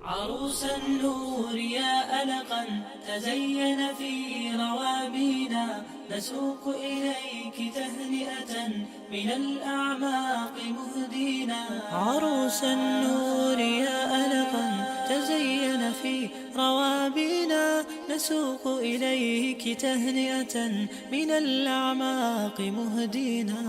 عروس النور يا ألقا تزين في روابينا، نسوق إليك تهنئة من الأعماق مهدينا. عروس النور يا ألقا تزين في روابينا، نسوق إليك تهنئة من الأعماق مهدينا.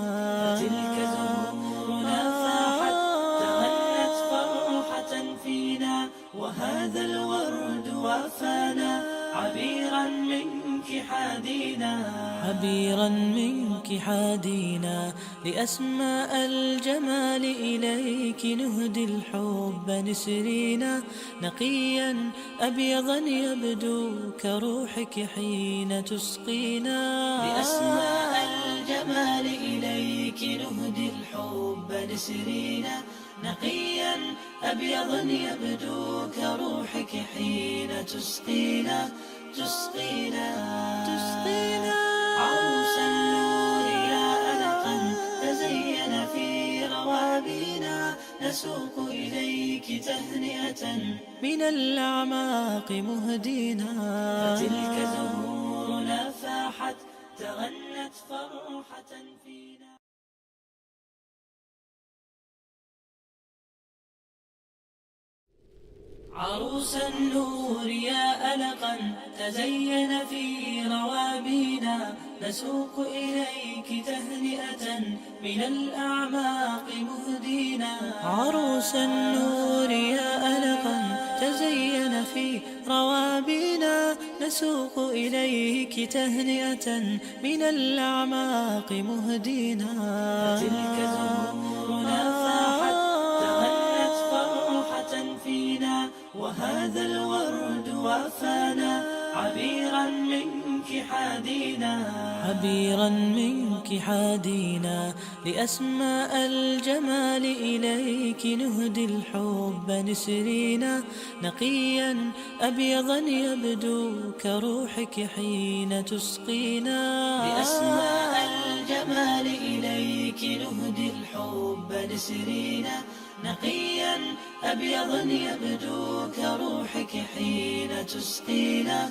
تلك زهورنا فاحت تغنت فرحة فينا، وهذا الورد وافانا عبيرا منك حادينا. عبيرا منك حادينا، لأسماء الجمال إليك نهدي الحب نسرينا. نقيا أبيضا يبدو كروحك حين تسقينا. لأسماء الجمال إليك نهدي الحب نسرينا. نقيا أبيضا يبدو كروحك حين تسقينا. عروس النور يا ألقا تزين في روابينا، نسوق إليك تهنئة من الأعماق مهدينا. فتلك زهورنا فاحت تغنت فرحة فينا. عروس النور يا ألقا تزين في روابينا، نسوق إليك تهنئة من الأعماق مهدينا. عروس النور يا ألقا تزين في روابينا، نسوق إليك تهنئة من الأعماق مهدينا. تلك زهورنا فاحت تغنت فرحة فينا، وهذا الورد وافانا عبيرا منك حادينا. عبيرا منك حادينا، لأسماء الجمال إليك نهدي الحب نسرينا. نقيا أبيضا يبدو كروحك حين تسقينا. لأسماء الجمال إليك نهدي الحب نسرينا. نقيا أبيضا يبدو كروحك حين تسقينا.